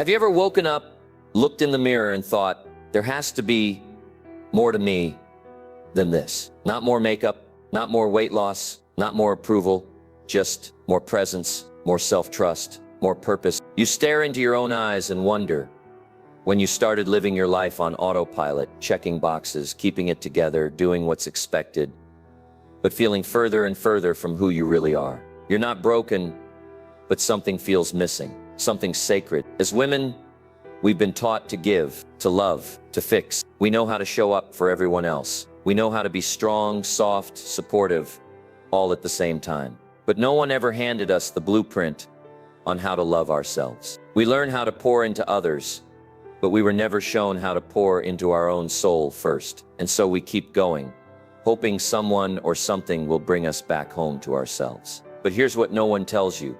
Have you ever woken up, looked in the mirror and thought, there has to be more to me than this? Not more makeup, not more weight loss, not more approval, just more presence, more self-trust, more purpose. You stare into your own eyes and wonder, when you started living your life on autopilot, checking boxes, keeping it together, doing what's expected, but feeling further and further from who you really are. You're not broken, but something feels missing, something sacred. As women, we've been taught to give, to love, to fix. We know how to show up for everyone else. We know how to be strong, soft, supportive, all at the same time. But no one ever handed us the blueprint on how to love ourselves. We learn how to pour into others, but we were never shown how to pour into our own soul first. And so we keep going, hoping someone or something will bring us back home to ourselves. But here's what no one tells you.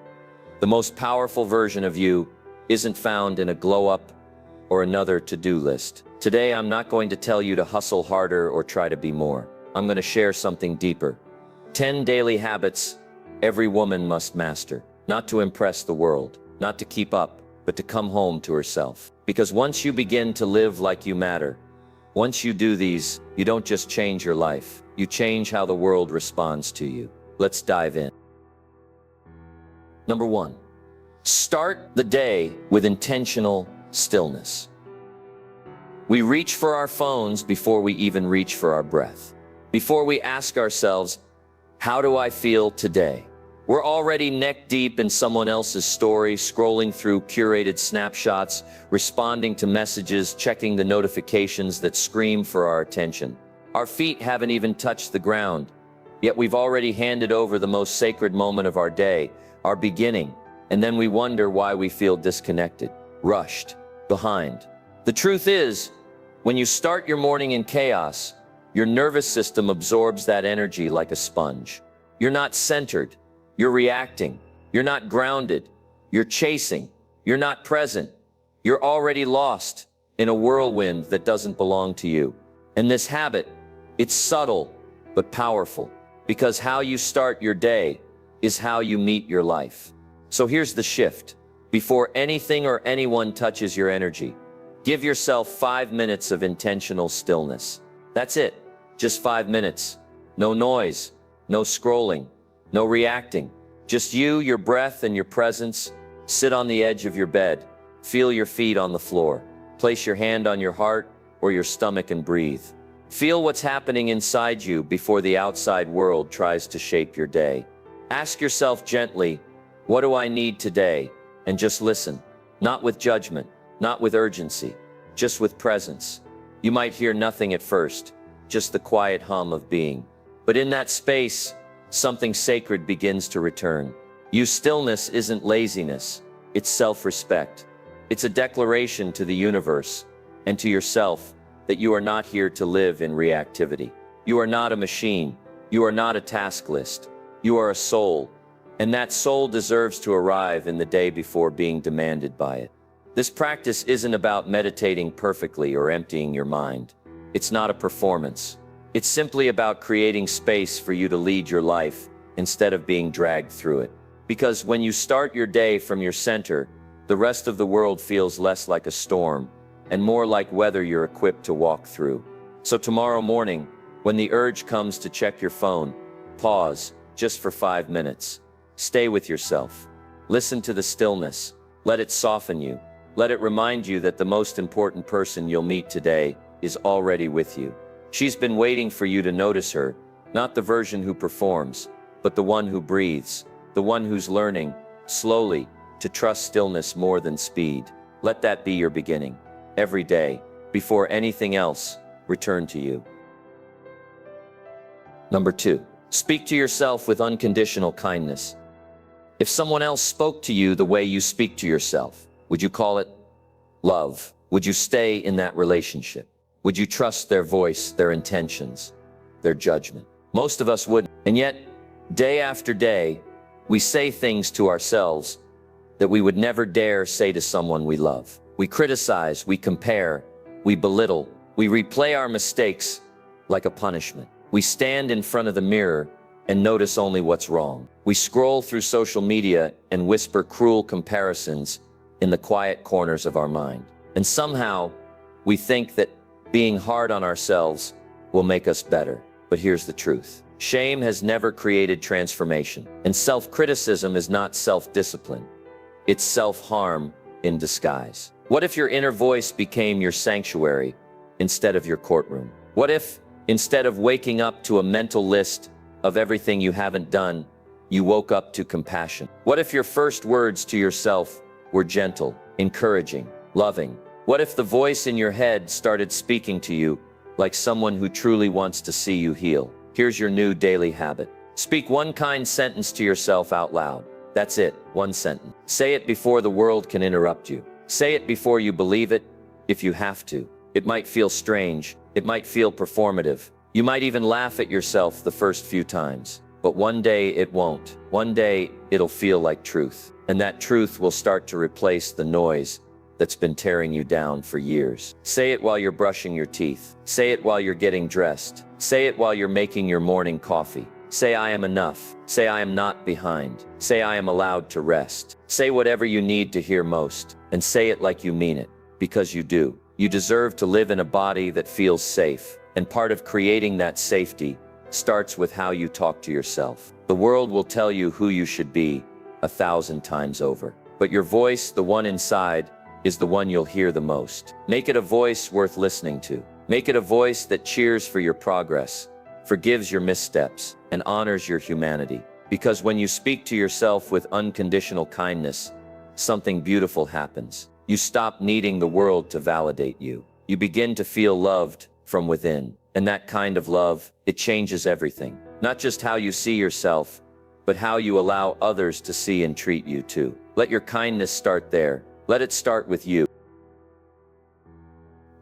The most powerful version of you isn't found in a glow-up or another to-do list. Today, I'm not going to tell you to hustle harder or try to be more. I'm going to share something deeper. 10 daily habits every woman must master. Not to impress the world, not to keep up, but to come home to herself. Because once you begin to live like you matter, once you do these, you don't just change your life, you change how the world responds to you. Let's dive in. Number 1, start the day with intentional stillness. We reach for our phones before we even reach for our breath. Before we ask ourselves, how do I feel today? We're already neck deep in someone else's story, scrolling through curated snapshots, responding to messages, checking the notifications that scream for our attention. Our feet haven't even touched the ground, yet we've already handed over the most sacred moment of our day, our beginning, and then we wonder why we feel disconnected, rushed, behind. The truth is, when you start your morning in chaos, your nervous system absorbs that energy like a sponge. You're not centered. You're reacting. You're not grounded. You're chasing. You're not present. You're already lost in a whirlwind that doesn't belong to you. And this habit, it's subtle but powerful, because how you start your day is how you meet your life. So here's the shift. Before anything or anyone touches your energy, give yourself 5 minutes of intentional stillness. That's it. Just 5 minutes. No noise, no scrolling, no reacting. Just you, your breath, and your presence. Sit on the edge of your bed. Feel your feet on the floor. Place your hand on your heart or your stomach and breathe. Feel what's happening inside you before the outside world tries to shape your day. Ask yourself gently, what do I need today? And just listen. Not with judgment, not with urgency, just with presence. You might hear nothing at first, just the quiet hum of being. But in that space, something sacred begins to return. Stillness isn't laziness, it's self-respect. It's a declaration to the universe and to yourself that you are not here to live in reactivity. You are not a machine. You are not a task list. You are a soul, and that soul deserves to arrive in the day before being demanded by it. This practice isn't about meditating perfectly or emptying your mind. It's not a performance. It's simply about creating space for you to lead your life instead of being dragged through it. Because when you start your day from your center, the rest of the world feels less like a storm and more like weather you're equipped to walk through. So tomorrow morning, when the urge comes to check your phone, pause just for 5 minutes. Stay with yourself. Listen to the stillness. Let it soften you. Let it remind you that the most important person you'll meet today is already with you. She's been waiting for you to notice her, not the version who performs, but the one who breathes, the one who's learning, slowly, to trust stillness more than speed. Let that be your beginning. Every day, before anything else, return to you. Number 2, speak to yourself with unconditional kindness. If someone else spoke to you the way you speak to yourself, would you call it love? Would you stay in that relationship? Would you trust their voice, their intentions, their judgment? Most of us wouldn't. And yet, day after day, we say things to ourselves that we would never dare say to someone we love. We criticize, we compare, we belittle, we replay our mistakes like a punishment. We stand in front of the mirror and notice only what's wrong. We scroll through social media and whisper cruel comparisons in the quiet corners of our mind. And somehow, we think that being hard on ourselves will make us better. But here's the truth. Shame has never created transformation, and self-criticism is not self-discipline. It's self-harm in disguise. What if your inner voice became your sanctuary instead of your courtroom? What if, instead of waking up to a mental list of everything you haven't done, you woke up to compassion? What if your first words to yourself were gentle, encouraging, loving? What if the voice in your head started speaking to you like someone who truly wants to see you heal? Here's your new daily habit. Speak one kind sentence to yourself out loud. That's it, one sentence. Say it before the world can interrupt you. Say it before you believe it, if you have to. It might feel strange. It might feel performative. You might even laugh at yourself the first few times. But one day it won't. One day it'll feel like truth. And that truth will start to replace the noise that's been tearing you down for years. Say it while you're brushing your teeth. Say it while you're getting dressed. Say it while you're making your morning coffee. Say, I am enough. Say, I am not behind. Say, I am allowed to rest. Say whatever you need to hear most, and say it like you mean it, because you do. You deserve to live in a body that feels safe, and part of creating that safety starts with how you talk to yourself. The world will tell you who you should be 1,000 times over, but your voice, the one inside, is the one you'll hear the most. Make it a voice worth listening to. Make it a voice that cheers for your progress, forgives your missteps, and honors your humanity. Because when you speak to yourself with unconditional kindness, something beautiful happens. You stop needing the world to validate you. You begin to feel loved from within. And that kind of love, it changes everything. Not just how you see yourself, but how you allow others to see and treat you too. Let your kindness start there. Let it start with you.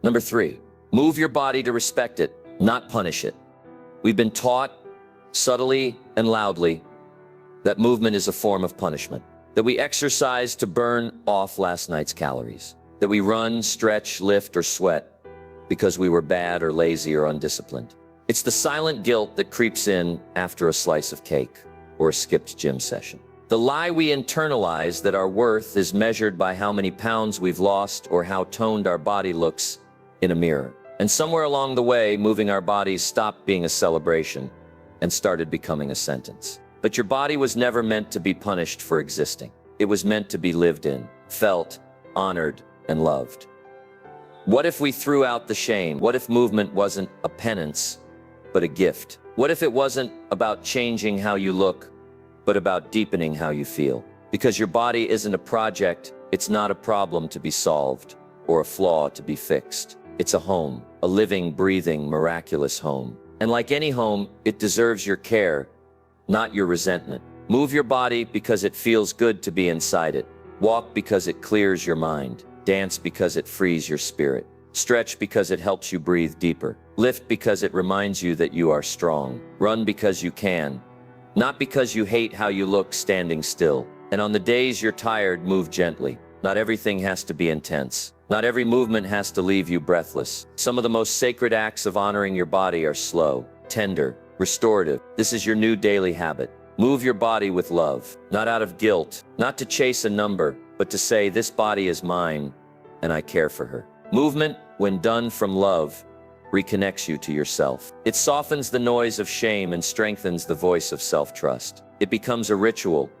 Number 3, move your body to respect it, not punish it. We've been taught, subtly and loudly, that movement is a form of punishment. That we exercise to burn off last night's calories. That we run, stretch, lift, or sweat because we were bad or lazy or undisciplined. It's the silent guilt that creeps in after a slice of cake or a skipped gym session. The lie we internalize that our worth is measured by how many pounds we've lost or how toned our body looks in a mirror. And somewhere along the way, moving our bodies stopped being a celebration and started becoming a sentence. But your body was never meant to be punished for existing. It was meant to be lived in, felt, honored, and loved. What if we threw out the shame? What if movement wasn't a penance, but a gift? What if it wasn't about changing how you look, but about deepening how you feel? Because your body isn't a project, it's not a problem to be solved, or a flaw to be fixed. It's a home, a living, breathing, miraculous home. And like any home, it deserves your care, not your resentment. Move your body because it feels good to be inside it. Walk because it clears your mind. Dance because it frees your spirit. Stretch because it helps you breathe deeper. Lift because it reminds you that you are strong. Run because you can, not because you hate how you look standing still. And on the days you're tired, move gently. Not everything has to be intense. Not every movement has to leave you breathless. Some of the most sacred acts of honoring your body are slow, tender, restorative. This is your new daily habit. Move your body with love, not out of guilt, not to chase a number, but to say, this body is mine, and I care for her. Movement, when done from love, reconnects you to yourself. It softens the noise of shame and strengthens the voice of self-trust. It becomes a ritual,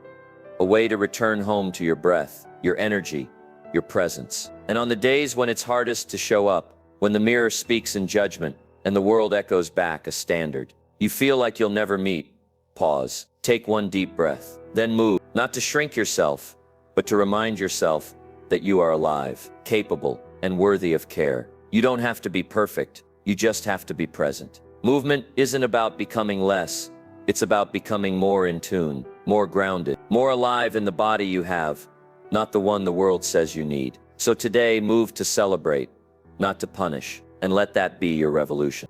a way to return home to your breath, your energy, your presence. And on the days when it's hardest to show up, when the mirror speaks in judgment and the world echoes back a standard, you feel like you'll never meet, pause, take one deep breath, then move, not to shrink yourself, but to remind yourself that you are alive, capable, and worthy of care. You don't have to be perfect, you just have to be present. Movement isn't about becoming less, it's about becoming more in tune, more grounded, more alive in the body you have, not the one the world says you need. So today, move to celebrate, not to punish, and let that be your revolution.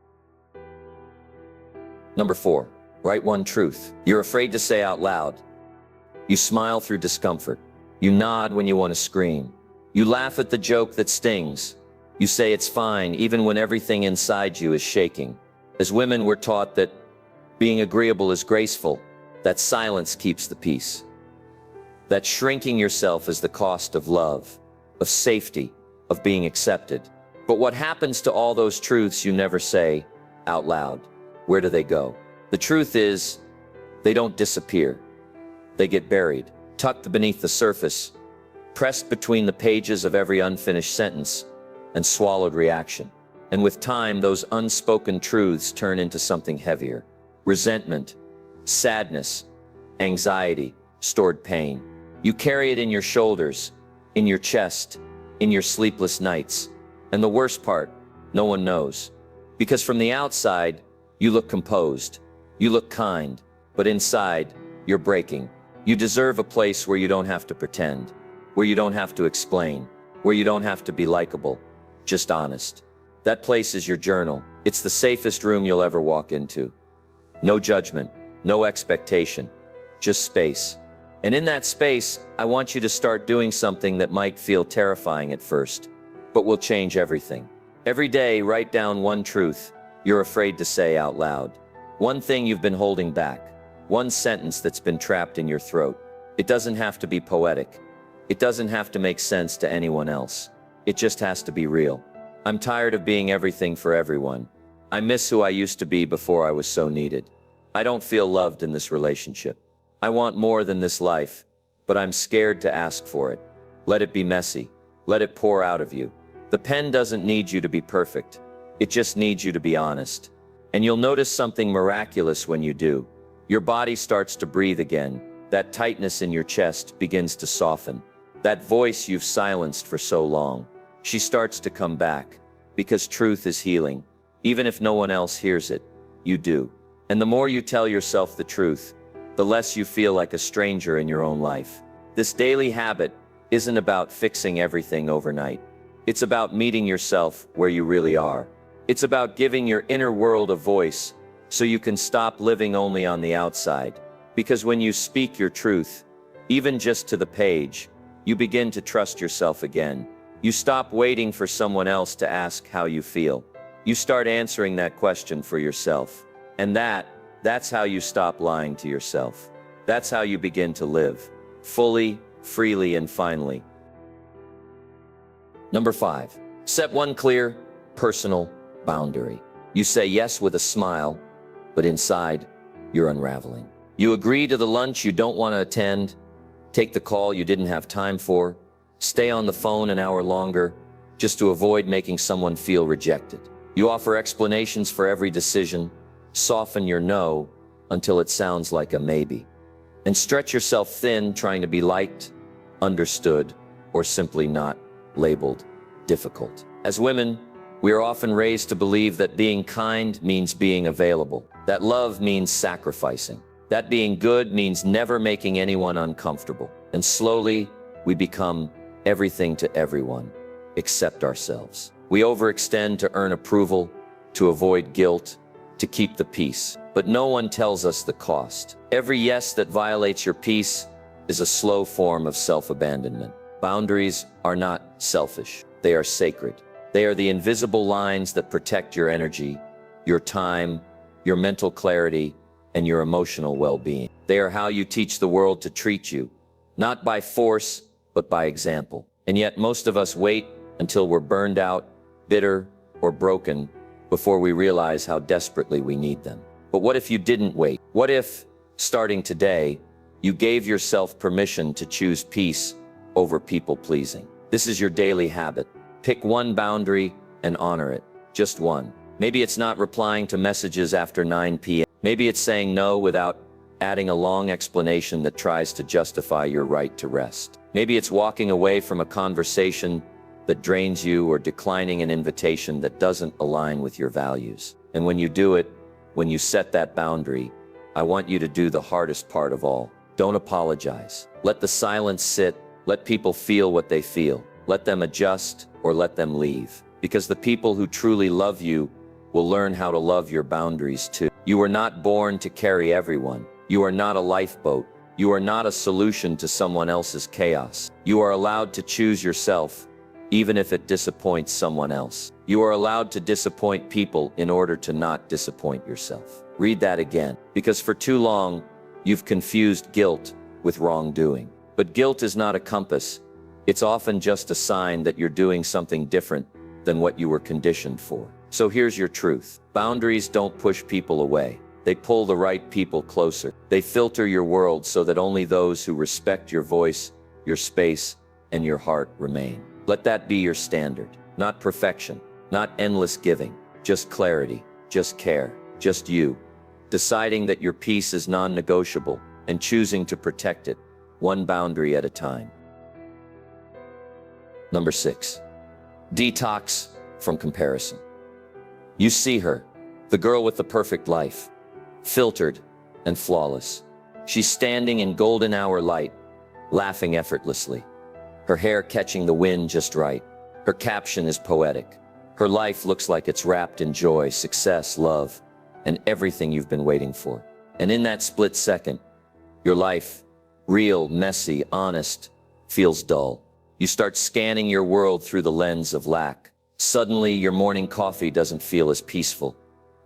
Number 4, write one truth you're afraid to say out loud. You smile through discomfort. You nod when you want to scream. You laugh at the joke that stings. You say it's fine, even when everything inside you is shaking. As women, we're taught that being agreeable is graceful, that silence keeps the peace, that shrinking yourself is the cost of love. of safety, of being accepted. But what happens to all those truths you never say out loud? Where do they go? The truth is, they don't disappear. They get buried, tucked beneath the surface, pressed between the pages of every unfinished sentence, and swallowed reaction. And with time, those unspoken truths turn into something heavier. Resentment, sadness, anxiety, stored pain. You carry it in your shoulders, in your chest, in your sleepless nights. And the worst part, no one knows. Because from the outside, you look composed, you look kind, but inside, you're breaking. You deserve a place where you don't have to pretend, where you don't have to explain, where you don't have to be likable, just honest. That place is your journal. It's the safest room you'll ever walk into. No judgment, no expectation, just space. And in that space, I want you to start doing something that might feel terrifying at first, but will change everything. Every day, write down one truth you're afraid to say out loud. One thing you've been holding back. One sentence that's been trapped in your throat. It doesn't have to be poetic. It doesn't have to make sense to anyone else. It just has to be real. I'm tired of being everything for everyone. I miss who I used to be before I was so needed. I don't feel loved in this relationship. I want more than this life, but I'm scared to ask for it. Let it be messy. Let it pour out of you. The pen doesn't need you to be perfect. It just needs you to be honest. And you'll notice something miraculous when you do. Your body starts to breathe again. That tightness in your chest begins to soften. That voice you've silenced for so long, she starts to come back. Because truth is healing. Even if no one else hears it, you do. And the more you tell yourself the truth, the less you feel like a stranger in your own life. This daily habit isn't about fixing everything overnight. It's about meeting yourself where you really are. It's about giving your inner world a voice so you can stop living only on the outside. Because when you speak your truth, even just to the page, you begin to trust yourself again. You stop waiting for someone else to ask how you feel. You start answering that question for yourself. And that's how you stop lying to yourself. That's how you begin to live. Fully, freely, and finally. Number 5. Set one clear, personal boundary. You say yes with a smile, but inside, you're unraveling. You agree to the lunch you don't want to attend, take the call you didn't have time for, stay on the phone an hour longer, just to avoid making someone feel rejected. You offer explanations for every decision, soften your no until it sounds like a maybe, and stretch yourself thin trying to be liked, understood, or simply not labeled difficult. As women, we are often raised to believe that being kind means being available, that love means sacrificing, that being good means never making anyone uncomfortable. And slowly, we become everything to everyone, except ourselves. We overextend to earn approval, to avoid guilt, to keep the peace. But no one tells us the cost. Every yes that violates your peace is a slow form of self-abandonment. Boundaries are not selfish. They are sacred. They are the invisible lines that protect your energy, your time, your mental clarity, and your emotional well-being. They are how you teach the world to treat you, not by force, but by example. And yet most of us wait until we're burned out, bitter, or broken before we realize how desperately we need them. But what if you didn't wait? What if, starting today, you gave yourself permission to choose peace over people-pleasing? This is your daily habit. Pick one boundary and honor it. Just one. Maybe it's not replying to messages after 9 p.m. Maybe it's saying no without adding a long explanation that tries to justify your right to rest. Maybe it's walking away from a conversation that drains you or declining an invitation that doesn't align with your values. And when you do it, when you set that boundary, I want you to do the hardest part of all. Don't apologize. Let the silence sit. Let people feel what they feel. Let them adjust or let them leave. Because the people who truly love you will learn how to love your boundaries too. You are not born to carry everyone. You are not a lifeboat. You are not a solution to someone else's chaos. You are allowed to choose yourself, even if it disappoints someone else. You are allowed to disappoint people in order to not disappoint yourself. Read that again. Because for too long, you've confused guilt with wrongdoing. But guilt is not a compass. It's often just a sign that you're doing something different than what you were conditioned for. So here's your truth. Boundaries don't push people away. They pull the right people closer. They filter your world so that only those who respect your voice, your space, and your heart remain. Let that be your standard. Not perfection, not endless giving, just clarity, just care, just you. Deciding that your peace is non-negotiable and choosing to protect it, one boundary at a time. Number 6, detox from comparison. You see her, the girl with the perfect life, filtered and flawless. She's standing in golden hour light, laughing effortlessly, her hair catching the wind just right. Her caption is poetic. Her life looks like it's wrapped in joy, success, love, and everything you've been waiting for. And in that split second, your life, real, messy, honest, feels dull. You start scanning your world through the lens of lack. Suddenly, your morning coffee doesn't feel as peaceful.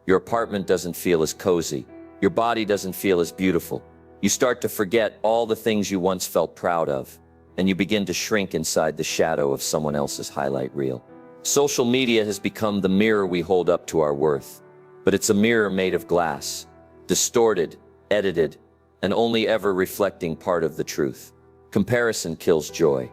Your apartment doesn't feel as cozy. Your body doesn't feel as beautiful. You start to forget all the things you once felt proud of, and you begin to shrink inside the shadow of someone else's highlight reel. Social media has become the mirror we hold up to our worth, but it's a mirror made of glass, distorted, edited, and only ever reflecting part of the truth. Comparison kills joy.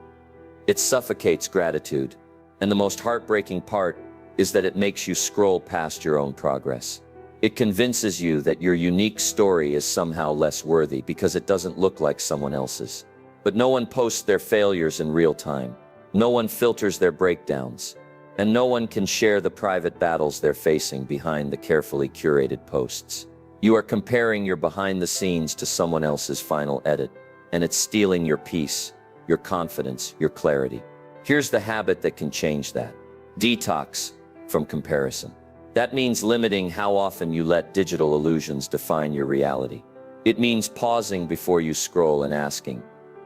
It suffocates gratitude, and the most heartbreaking part is that it makes you scroll past your own progress. It convinces you that your unique story is somehow less worthy because it doesn't look like someone else's. But no one posts their failures in real time. No one filters their breakdowns. And no one can share the private battles they're facing behind the carefully curated posts. You are comparing your behind the scenes to someone else's final edit, and it's stealing your peace, your confidence, your clarity. Here's the habit that can change that. Detox from comparison. That means limiting how often you let digital illusions define your reality. It means pausing before you scroll and asking,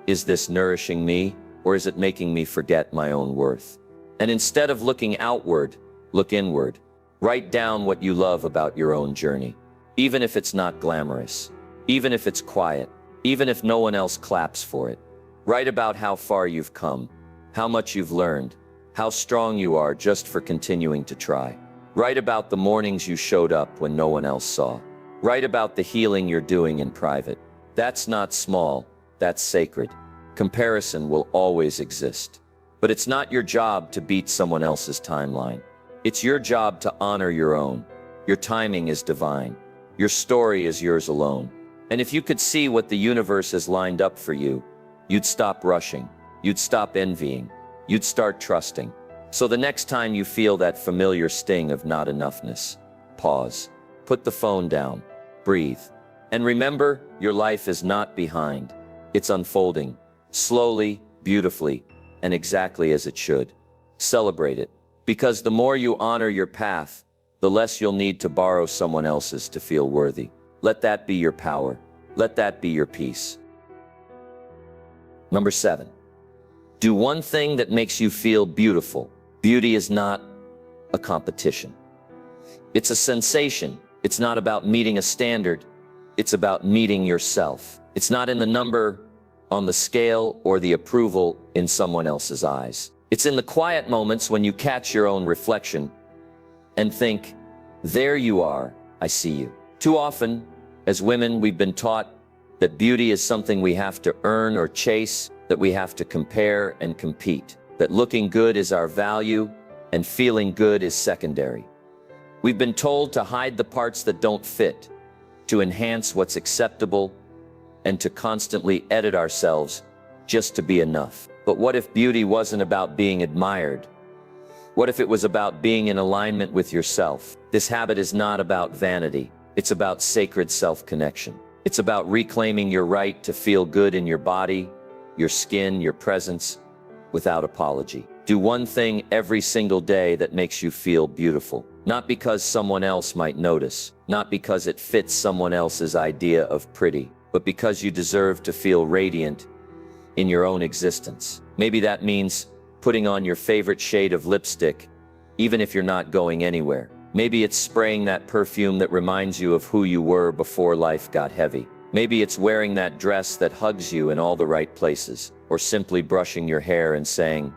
is this nourishing me, or is it making me forget my own worth? And instead of looking outward, look inward. Write down what you love about your own journey, even if it's not glamorous, even if it's quiet, even if no one else claps for it. Write about how far you've come, how much you've learned, how strong you are just for continuing to try. Write about the mornings you showed up when no one else saw. Write about the healing you're doing in private. That's not small, that's sacred. Comparison will always exist. But it's not your job to beat someone else's timeline. It's your job to honor your own. Your timing is divine. Your story is yours alone. And if you could see what the universe has lined up for you, you'd stop rushing. You'd stop envying. You'd start trusting. So the next time you feel that familiar sting of not enoughness, pause. Put the phone down. Breathe. And remember, your life is not behind. It's unfolding. Slowly, beautifully, and exactly as it should. Celebrate it, because the more you honor your path, the less you'll need to borrow someone else's to feel worthy. Let that be your power. Let that be your peace. Number 7, do one thing that makes you feel beautiful. Beauty is not a competition. It's a sensation. It's not about meeting a standard. It's about meeting yourself. It's not in the number on the scale or the approval in someone else's eyes. It's in the quiet moments when you catch your own reflection and think, there you are, I see you. Too often, as women, we've been taught that beauty is something we have to earn or chase, that we have to compare and compete, that looking good is our value and feeling good is secondary. We've been told to hide the parts that don't fit, to enhance what's acceptable, and to constantly edit ourselves just to be enough. But what if beauty wasn't about being admired? What if it was about being in alignment with yourself? This habit is not about vanity. It's about sacred self-connection. It's about reclaiming your right to feel good in your body, your skin, your presence, without apology. Do one thing every single day that makes you feel beautiful. Not because someone else might notice, not because it fits someone else's idea of pretty, but because you deserve to feel radiant in your own existence. Maybe that means putting on your favorite shade of lipstick, even if you're not going anywhere. Maybe it's spraying that perfume that reminds you of who you were before life got heavy. Maybe it's wearing that dress that hugs you in all the right places, or simply brushing your hair and saying,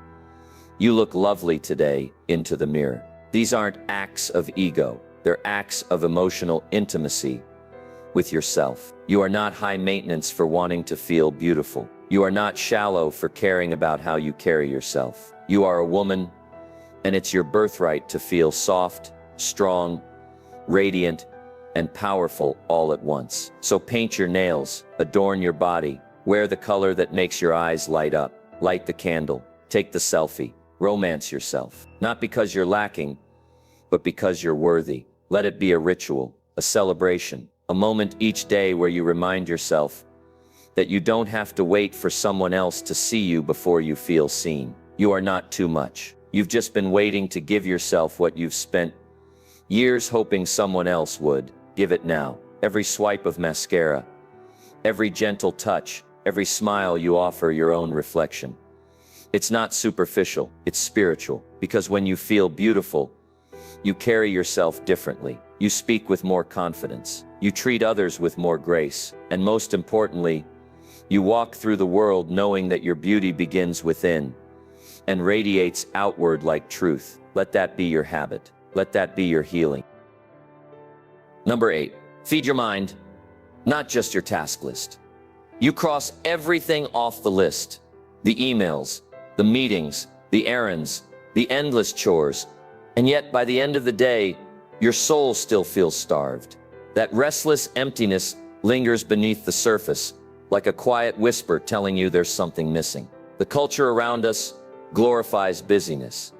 "You look lovely today," into the mirror. These aren't acts of ego. They're acts of emotional intimacy with yourself. You are not high maintenance for wanting to feel beautiful. You are not shallow for caring about how you carry yourself. You are a woman, and it's your birthright to feel soft, strong, radiant, and powerful all at once. So paint your nails, adorn your body, wear the color that makes your eyes light up, light the candle, take the selfie, romance yourself. Not because you're lacking, but because you're worthy. Let it be a ritual, a celebration, a moment each day where you remind yourself that you don't have to wait for someone else to see you before you feel seen. You are not too much. You've just been waiting to give yourself what you've spent years hoping someone else would. Give it now. Every swipe of mascara, every gentle touch, every smile you offer your own reflection. It's not superficial, it's spiritual, because when you feel beautiful, you carry yourself differently. You speak with more confidence. You treat others with more grace. And most importantly, you walk through the world knowing that your beauty begins within and radiates outward like truth. Let that be your habit. Let that be your healing. Number 8, feed your mind, not just your task list. You cross everything off the list. The emails, the meetings, the errands, the endless chores. And yet by the end of the day, your soul still feels starved. That restless emptiness lingers beneath the surface, like a quiet whisper telling you there's something missing. The culture around us glorifies busyness.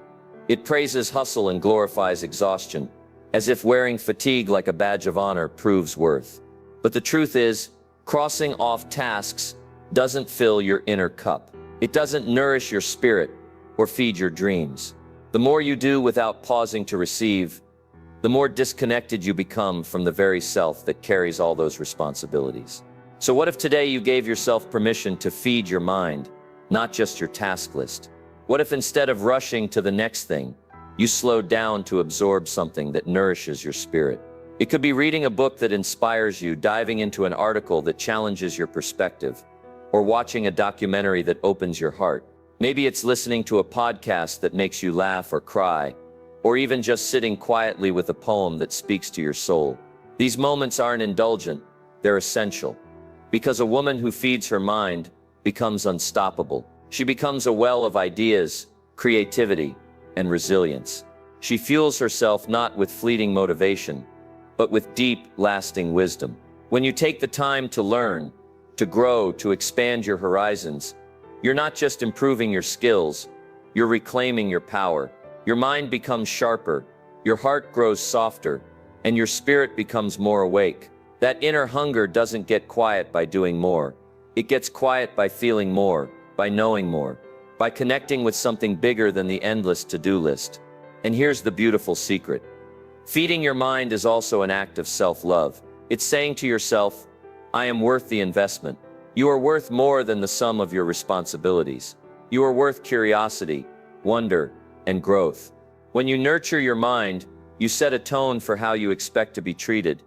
It praises hustle and glorifies exhaustion, as if wearing fatigue like a badge of honor proves worth. But the truth is, crossing off tasks doesn't fill your inner cup. It doesn't nourish your spirit or feed your dreams. The more you do without pausing to receive, the more disconnected you become from the very self that carries all those responsibilities. So what if today you gave yourself permission to feed your mind, not just your task list? What if instead of rushing to the next thing, you slowed down to absorb something that nourishes your spirit? It could be reading a book that inspires you, diving into an article that challenges your perspective, or watching a documentary that opens your heart. Maybe it's listening to a podcast that makes you laugh or cry, or even just sitting quietly with a poem that speaks to your soul. These moments aren't indulgent, they're essential. Because a woman who feeds her mind becomes unstoppable. She becomes a well of ideas, creativity, and resilience. She fuels herself not with fleeting motivation, but with deep, lasting wisdom. When you take the time to learn, to grow, to expand your horizons, you're not just improving your skills, you're reclaiming your power. Your mind becomes sharper, your heart grows softer, and your spirit becomes more awake. That inner hunger doesn't get quiet by doing more. It gets quiet by feeling more, by knowing more, by connecting with something bigger than the endless to-do list. And here's the beautiful secret. Feeding your mind is also an act of self-love. It's saying to yourself, I am worth the investment. You are worth more than the sum of your responsibilities. You are worth curiosity, wonder, and growth. When you nurture your mind, you set a tone for how you expect to be treated,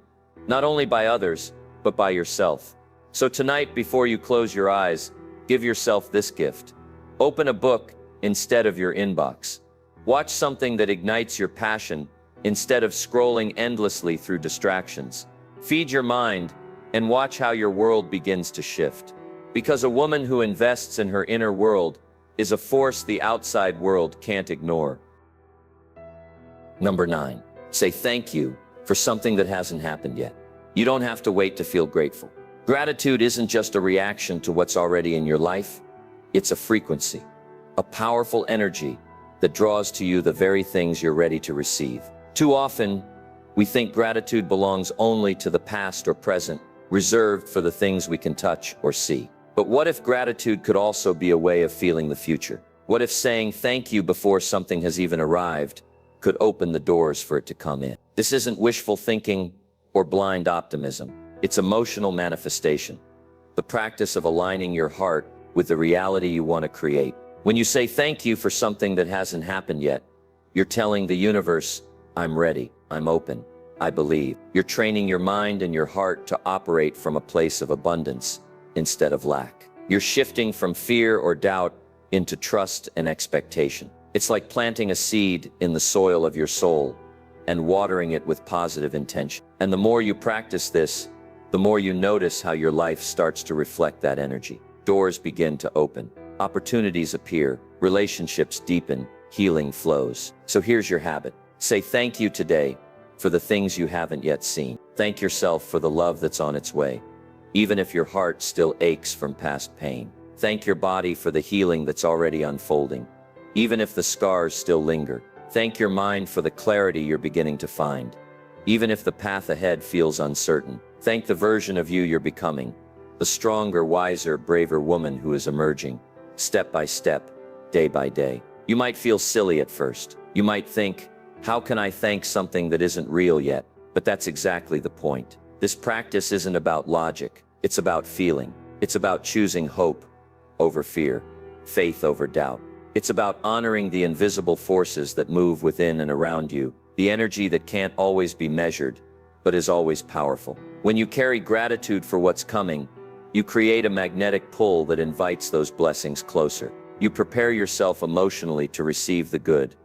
not only by others, but by yourself. So tonight, before you close your eyes, give yourself this gift. Open a book instead of your inbox. Watch something that ignites your passion instead of scrolling endlessly through distractions. Feed your mind and watch how your world begins to shift. Because a woman who invests in her inner world is a force the outside world can't ignore. Number 9, say thank you for something that hasn't happened yet. You don't have to wait to feel grateful. Gratitude isn't just a reaction to what's already in your life. It's a frequency, a powerful energy that draws to you the very things you're ready to receive. Too often, we think gratitude belongs only to the past or present, reserved for the things we can touch or see. But what if gratitude could also be a way of feeling the future? What if saying thank you before something has even arrived could open the doors for it to come in? This isn't wishful thinking or blind optimism. It's emotional manifestation, the practice of aligning your heart with the reality you want to create. When you say thank you for something that hasn't happened yet, you're telling the universe, I'm ready, I'm open, I believe. You're training your mind and your heart to operate from a place of abundance instead of lack. You're shifting from fear or doubt into trust and expectation. It's like planting a seed in the soil of your soul and watering it with positive intention. And the more you practice this, the more you notice how your life starts to reflect that energy. Doors begin to open, opportunities appear, relationships deepen, healing flows. So here's your habit. Say thank you today for the things you haven't yet seen. Thank yourself for the love that's on its way, even if your heart still aches from past pain. Thank your body for the healing that's already unfolding, even if the scars still linger. Thank your mind for the clarity you're beginning to find, even if the path ahead feels uncertain. Thank the version of you you're becoming, the stronger, wiser, braver woman who is emerging, step by step, day by day. You might feel silly at first. You might think, how can I thank something that isn't real yet? But that's exactly the point. This practice isn't about logic. It's about feeling. It's about choosing hope over fear, faith over doubt. It's about honoring the invisible forces that move within and around you, the energy that can't always be measured, but is always powerful. When you carry gratitude for what's coming, you create a magnetic pull that invites those blessings closer. You prepare yourself emotionally to receive the good,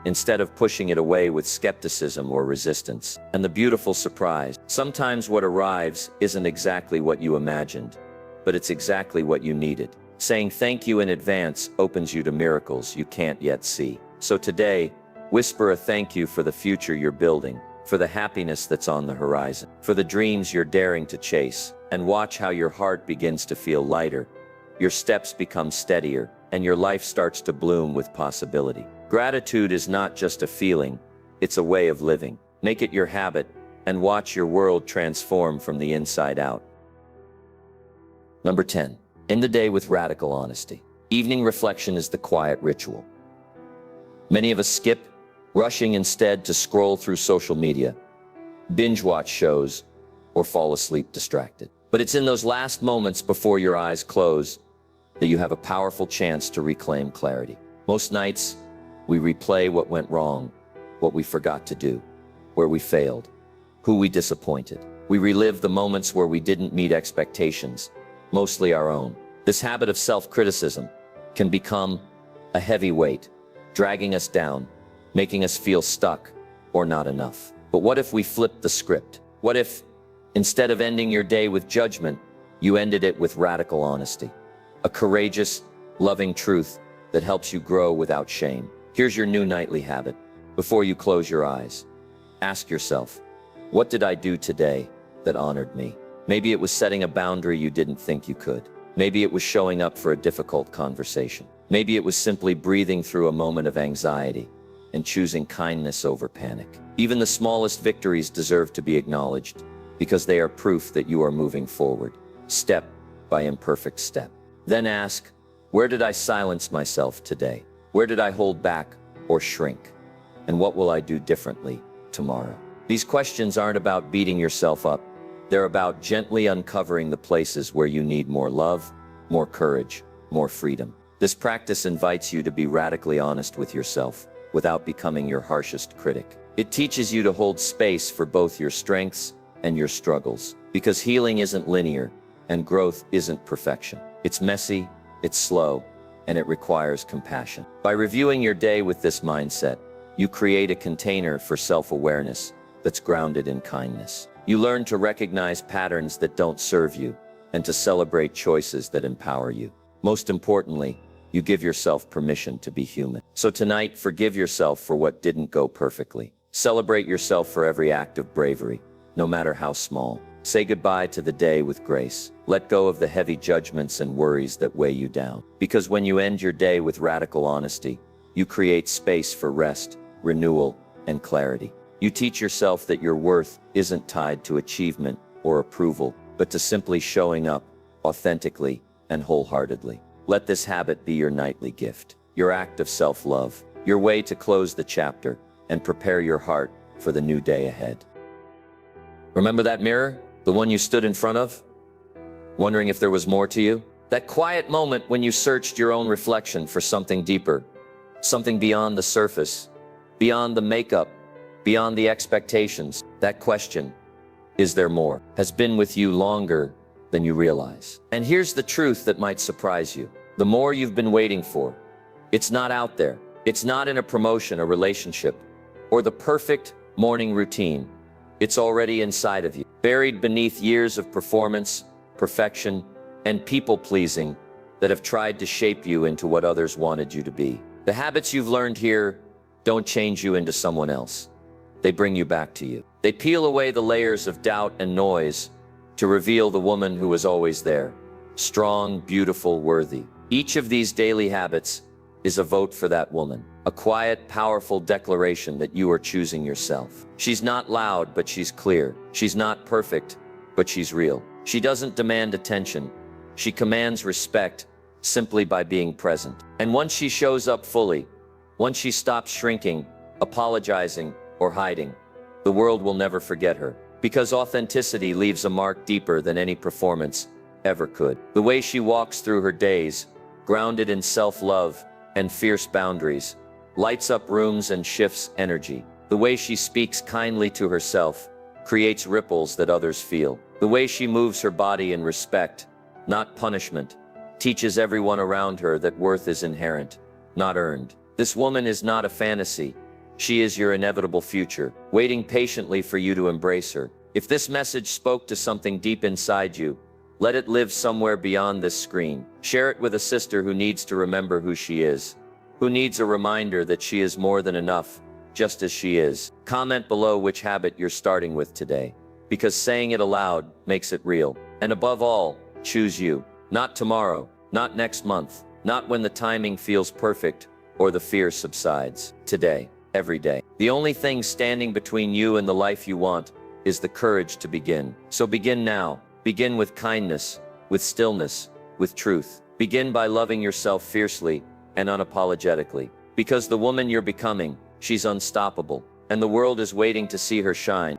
instead of pushing it away with skepticism or resistance. And the beautiful surprise, sometimes what arrives isn't exactly what you imagined, but it's exactly what you needed. Saying thank you in advance opens you to miracles you can't yet see. So today, whisper a thank you for the future you're building, for the happiness that's on the horizon, for the dreams you're daring to chase, and watch how your heart begins to feel lighter, your steps become steadier, and your life starts to bloom with possibility. Gratitude is not just a feeling, it's a way of living. Make it your habit, and watch your world transform from the inside out. Number 10. End the day with radical honesty. Evening reflection is the quiet ritual. Many of us skip, rushing instead to scroll through social media, binge watch shows, or fall asleep distracted. But it's in those last moments before your eyes close that you have a powerful chance to reclaim clarity. Most nights, we replay what went wrong, what we forgot to do, where we failed, who we disappointed. We relive the moments where we didn't meet expectations, mostly our own. This habit of self-criticism can become a heavy weight, dragging us down, making us feel stuck or not enough. But what if we flipped the script? What if, instead of ending your day with judgment, you ended it with radical honesty? A courageous, loving truth that helps you grow without shame. Here's your new nightly habit. Before you close your eyes, ask yourself, what did I do today that honored me? Maybe it was setting a boundary you didn't think you could. Maybe it was showing up for a difficult conversation. Maybe it was simply breathing through a moment of anxiety and choosing kindness over panic. Even the smallest victories deserve to be acknowledged because they are proof that you are moving forward, step by imperfect step. Then ask, where did I silence myself today? Where did I hold back or shrink? And what will I do differently tomorrow? These questions aren't about beating yourself up. They're about gently uncovering the places where you need more love, more courage, more freedom. This practice invites you to be radically honest with yourself without becoming your harshest critic. It teaches you to hold space for both your strengths and your struggles, because healing isn't linear and growth isn't perfection. It's messy, it's slow, and it requires compassion. By reviewing your day with this mindset, you create a container for self-awareness that's grounded in kindness. You learn to recognize patterns that don't serve you and to celebrate choices that empower you. Most importantly, you give yourself permission to be human. So tonight, forgive yourself for what didn't go perfectly. Celebrate yourself for every act of bravery, no matter how small. Say goodbye to the day with grace. Let go of the heavy judgments and worries that weigh you down. Because when you end your day with radical honesty, you create space for rest, renewal, and clarity. You teach yourself that your worth isn't tied to achievement or approval, but to simply showing up authentically and wholeheartedly. Let this habit be your nightly gift, your act of self-love, your way to close the chapter and prepare your heart for the new day ahead. Remember that mirror, the one you stood in front of, wondering if there was more to you? That quiet moment when you searched your own reflection for something deeper, something beyond the surface, beyond the makeup, beyond the expectations. That question, is there more, has been with you longer than you realize. And here's the truth that might surprise you. The more you've been waiting for, it's not out there. It's not in a promotion, a relationship, or the perfect morning routine. It's already inside of you, buried beneath years of performance, perfection, and people-pleasing that have tried to shape you into what others wanted you to be. The habits you've learned here don't change you into someone else. They bring you back to you. They peel away the layers of doubt and noise to reveal the woman who was always there, strong, beautiful, worthy. Each of these daily habits is a vote for that woman, a quiet, powerful declaration that you are choosing yourself. She's not loud, but she's clear. She's not perfect, but she's real. She doesn't demand attention. She commands respect simply by being present. And once she shows up fully, once she stops shrinking, apologizing, or hiding, the world will never forget her. Because authenticity leaves a mark deeper than any performance ever could. The way she walks through her days, grounded in self-love and fierce boundaries, lights up rooms and shifts energy. The way she speaks kindly to herself creates ripples that others feel. The way she moves her body in respect, not punishment, teaches everyone around her that worth is inherent, not earned. This woman is not a fantasy. She is your inevitable future, waiting patiently for you to embrace her. If this message spoke to something deep inside you, let it live somewhere beyond this screen. Share it with a sister who needs to remember who she is, who needs a reminder that she is more than enough, just as she is. Comment below which habit you're starting with today, because saying it aloud makes it real. And above all, choose you. Not tomorrow, not next month, not when the timing feels perfect or the fear subsides. Today. Every day. The only thing standing between you and the life you want is the courage to begin. So begin now. Begin with kindness, with stillness, with truth. Begin by loving yourself fiercely and unapologetically. Because the woman you're becoming, she's unstoppable, and the world is waiting to see her shine.